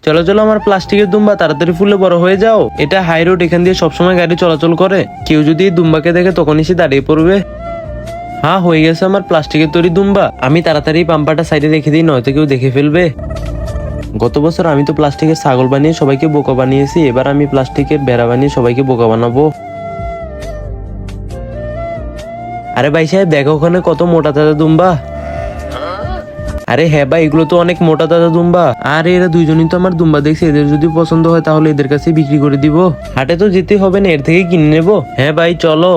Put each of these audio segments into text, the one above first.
চলো চলো আমার প্লাস্টিকের দুম্বা, তাড়াতাড়ি ফুলে বড় হয়ে যাও। এটা হাই রোড, এখান দিয়ে সবসময় গাড়ি চলাচল করে, কেউ যদি এই দুম্বাকে দেখে তখনই সে দাঁড়িয়ে পড়বে। হ্যাঁ, হয়ে গেছে আমার প্লাস্টিকের তৈরি দুম্বা। আমি তাড়াতাড়ি পাম্পাটা সাইডে রেখে দিই, নয়তো কেউ দেখে ফেলবে। গত বছর আমি তো প্লাস্টিকের ছাগল বানিয়ে সবাইকে বোকা বানিয়েছি, এবার আমি প্লাস্টিকের বেড়া বানিয়ে সবাইকে বোকা বানাবো। আরে ভাই সাহেব, দেখো ওখানে কত মোটা তাজা দুম্বা। আরে হ্যাঁ ভাই, এগুলো তো অনেক মোটা তাজা দুম্বা। আর এরা দুইজনই তো আমার দুম্বা দেখছে, এদের যদি পছন্দ হয় তাহলে এদের কাছে বিক্রি করে দিব। হাটে তো যেতে হবে না, এর থেকে কিনে নেবো। হ্যাঁ ভাই চলো।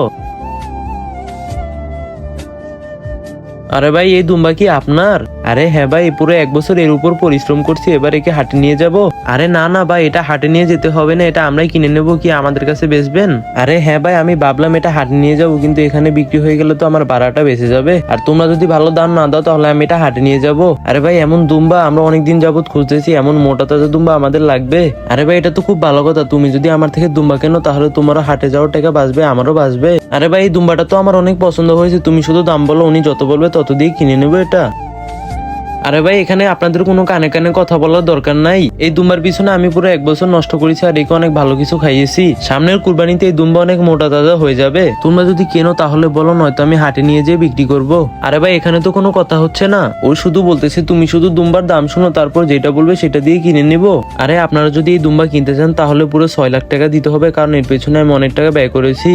আরে ভাই, এই দুম্বা কি আপনার? আরে হ্যাঁ ভাই, পুরো 1 বছর এর উপর পরিশ্রম করছি, এবার একে হাটে নিয়ে যাব। আরে না না ভাই, এটা হাটে নিয়ে যেতে হবে না, এটা আমরাই কিনে নেব। কি আমাদের কাছে বেচবেন? আরে হ্যাঁ ভাই, আমি ভাবলাম এটা হাটে নিয়ে যাব, কিন্তু এখানে বিক্রি হয়ে গেলে তো আমার ভাড়াটা বেঁচে যাবে। আর তোমরা যদি ভালো দাম না দাও তাহলে আমি এটা হাটে নিয়ে যাব। আরে ভাই, এমন দুম্বা আমরা অনেকদিন যাবত খুঁজতেছি, এমন মোটা তাজা দুম্বা আমাদের লাগবে। আরে ভাই, এটা তো খুব ভালো কথা, তুমি যদি আমার থেকে দুম্বা কেনো তাহলে তোমারও হাটে যাওয়ার টাকা বাঁচবে, আমারও বাঁচবে। আরে ভাই, এই দুম্বাটা তো আমার অনেক পছন্দ হয়েছে, তুমি শুধু দাম বলো, উনি যত বলবে তত দিয়ে কিনে নেবো এটা। আরে ভাই, এখানে আপনাদের কোনো কানে কানে কথা বলার দরকার নাই। এই দুম্বার পিছনে আমি পুরো 1 বছর নষ্ট করেছি, আর একে অনেক ভালো কিছু খাইয়েছি। সামনের কুরবানিতে এই দুম্বা অনেক মোটা তাজা হয়ে যাবে। তোমরা যদি কেনো তাহলে বলো, নয়তো আমি হাটে নিয়ে যেয়ে বিক্রি করব। আরে ভাই, এখানে তো কোনো কথা হচ্ছে না, ও শুধু বলতেছে তুমি শুধু দুম্বার দাম শুনো, তারপর যেটা বলবে সেটা দিয়ে কিনে নিব। আরে আপনারা যদি এই দুম্বা কিনতে চান তাহলে পুরো 6 লাখ টাকা দিতে হবে, কারণ এর পেছনে আমি অনেক টাকা ব্যয় করেছি।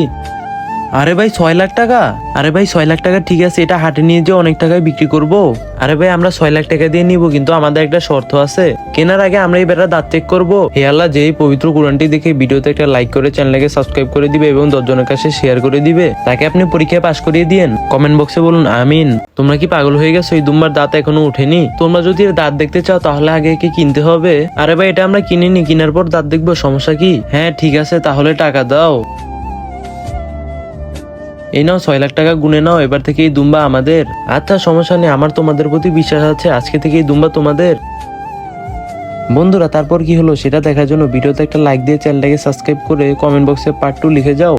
আরে ভাই, 6 লাখ টাকা? আরে ভাই, 6 লাখ টাকা ঠিক আছে, এটা হাটে নিয়ে যেয়ে অনেক টাকায় বিক্রি করব। আরে ভাই, আমরা 6 লাখ টাকা দিয়ে নিব, কিন্তু আমাদের একটা শর্ত আছে। কেনার আগে আমরা এই বেটা দাঁত চেক করবো। হে আল্লাহ, যেই পবিত্র কোরআনটি দেখে ভিডিওতে একটা লাইক করে চ্যানেলকে সাবস্ক্রাইব করে দিবে এবং 10 জনের কাছে শেয়ার করে দিবে, তাকে আপনি পরীক্ষায় পাশ করিয়ে দিয়েন। কমেন্ট বক্সে বলুন আমিন। তোমরা কি পাগল হয়ে গেছো? এই দুম্বার দাঁত এখনো উঠেনি। তোমরা যদি এর দাঁত দেখতে চাও তাহলে আগে একে কিনতে হবে। আরে ভাই, এটা আমরা কিনিনি, কেনার পর দাঁত দেখবো, সমস্যা কি? হ্যাঁ ঠিক আছে, তাহলে টাকা দাও। এই নাও 6 লাখ টাকা গুনে নাও, এবার থেকে এই দুম্বা আমাদের। আচ্ছা সমস্যা নেই, আমার তোমাদের প্রতি বিশ্বাস আছে, আজকে থেকে এই দুম্বা তোমাদের। বন্ধুরা, তারপর কি হলো সেটা দেখার জন্য ভিডিওতে একটা লাইক দিয়ে চ্যানেলটাকে সাবস্ক্রাইব করে কমেন্ট বক্সে পার্ট 2 লিখে যাও।